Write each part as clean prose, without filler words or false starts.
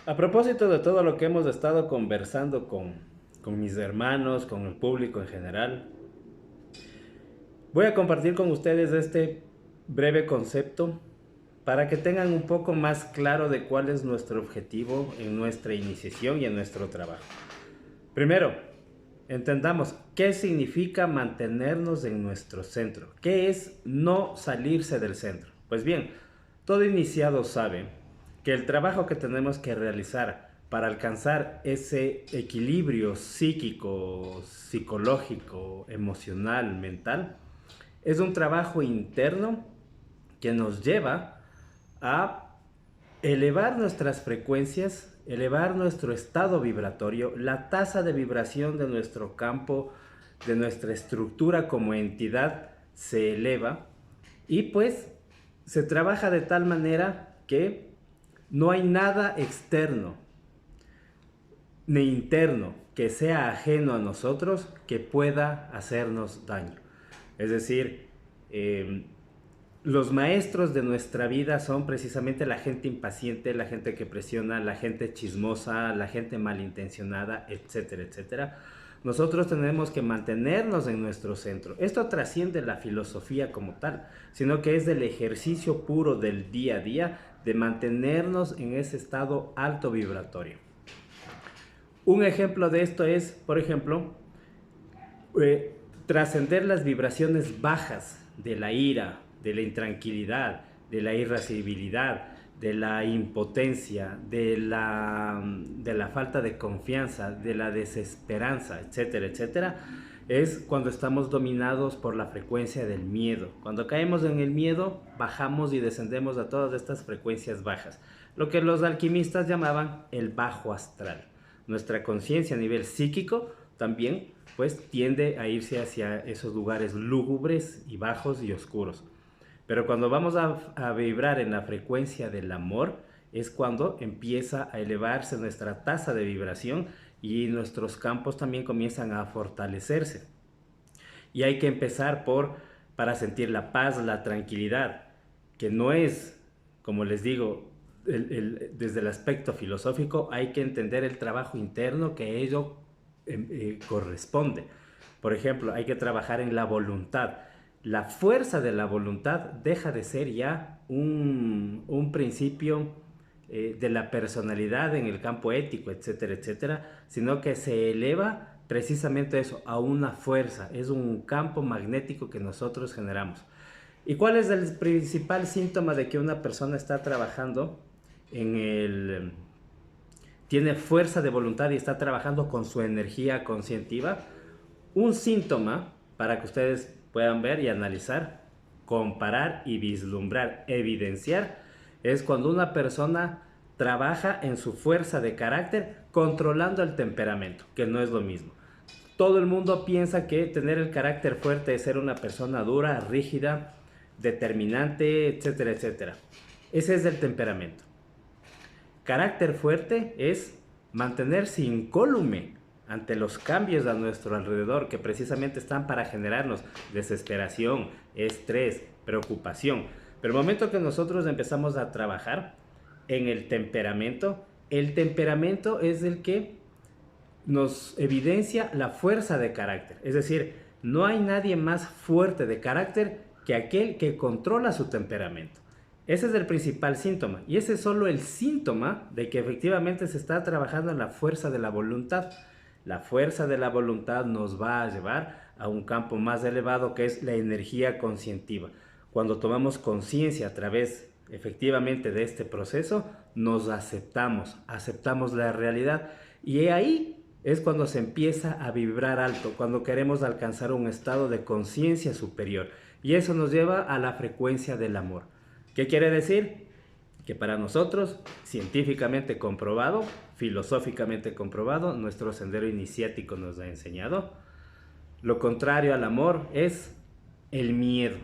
A propósito de todo lo que hemos estado conversando con mis hermanos, con el público en general, voy a compartir con ustedes este breve concepto para que tengan un poco más claro de cuál es nuestro objetivo en nuestra iniciación y en nuestro trabajo. Primero, entendamos qué significa mantenernos en nuestro centro. ¿Qué es no salirse del centro? Pues bien, todo iniciado sabe que el trabajo que tenemos que realizar para alcanzar ese equilibrio psíquico, psicológico, emocional, mental, es un trabajo interno que nos lleva a elevar nuestras frecuencias, elevar nuestro estado vibratorio, la tasa de vibración de nuestro campo, de nuestra estructura como entidad se eleva y pues se trabaja de tal manera que no hay nada externo ni interno que sea ajeno a nosotros que pueda hacernos daño. Es decir, eh, los maestros de nuestra vida son precisamente la gente impaciente, la gente que presiona, la gente chismosa, la gente malintencionada, etcétera, etcétera. Nosotros tenemos que mantenernos en nuestro centro. Esto trasciende la filosofía como tal, sino que es del ejercicio puro del día a día de mantenernos en ese estado alto vibratorio. Un ejemplo de esto es, por ejemplo, trascender las vibraciones bajas de la ira, de la intranquilidad, de la irascibilidad, de la impotencia, de la falta de confianza, de la desesperanza, etcétera, etcétera, es cuando estamos dominados por la frecuencia del miedo. Cuando caemos en el miedo, bajamos y descendemos a todas estas frecuencias bajas, lo que los alquimistas llamaban el bajo astral. Nuestra conciencia a nivel psíquico también pues tiende a irse hacia esos lugares lúgubres y bajos y oscuros. Pero cuando vamos a vibrar en la frecuencia del amor, es cuando empieza a elevarse nuestra tasa de vibración y nuestros campos también comienzan a fortalecerse. Y hay que empezar para sentir la paz, la tranquilidad, que no es, como les digo, desde el aspecto filosófico, hay que entender el trabajo interno que ello corresponde. Por ejemplo, hay que trabajar en la voluntad. La fuerza de la voluntad deja de ser ya un principio de la personalidad en el campo ético, etcétera, etcétera, sino que se eleva precisamente eso, a una fuerza, es un campo magnético que nosotros generamos. ¿Y cuál es el principal síntoma de que una persona está trabajando en el tiene fuerza de voluntad y está trabajando con su energía conscientiva? Un síntoma para que ustedes puedan ver y analizar, comparar y vislumbrar, evidenciar, es cuando una persona trabaja en su fuerza de carácter controlando el temperamento, que no es lo mismo. Todo el mundo piensa que tener el carácter fuerte es ser una persona dura, rígida, determinante, etcétera, etcétera. Ese es el temperamento. Carácter fuerte es mantenerse incólume ante los cambios a nuestro alrededor que precisamente están para generarnos desesperación, estrés, preocupación. Pero el momento que nosotros empezamos a trabajar en el temperamento es el que nos evidencia la fuerza de carácter. Es decir, no hay nadie más fuerte de carácter que aquel que controla su temperamento. Ese es el principal síntoma. Y ese es solo el síntoma de que efectivamente se está trabajando en la fuerza de la voluntad. La fuerza de la voluntad nos va a llevar a un campo más elevado que es la energía conscientiva. Cuando tomamos conciencia a través efectivamente de este proceso, nos aceptamos la realidad. Y ahí es cuando se empieza a vibrar alto, cuando queremos alcanzar un estado de conciencia superior. Y eso nos lleva a la frecuencia del amor. ¿Qué quiere decir? Que para nosotros, científicamente comprobado, filosóficamente comprobado, nuestro sendero iniciático nos ha enseñado, lo contrario al amor es el miedo.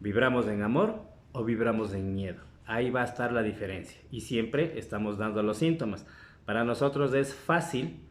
¿Vibramos en amor o vibramos en miedo? Ahí va a estar la diferencia. Y siempre estamos dando los síntomas. Para nosotros es fácil,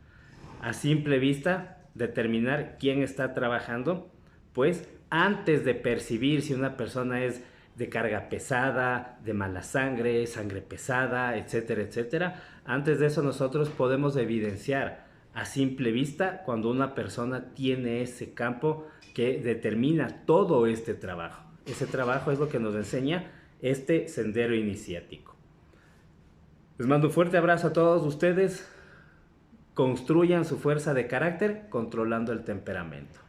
a simple vista, determinar quién está trabajando, pues antes de percibir si una persona es de carga pesada, de mala sangre, sangre pesada, etcétera, etcétera. Antes de eso nosotros podemos evidenciar a simple vista cuando una persona tiene ese campo que determina todo este trabajo. Ese trabajo es lo que nos enseña este sendero iniciático. Les mando un fuerte abrazo a todos ustedes. Construyan su fuerza de carácter controlando el temperamento.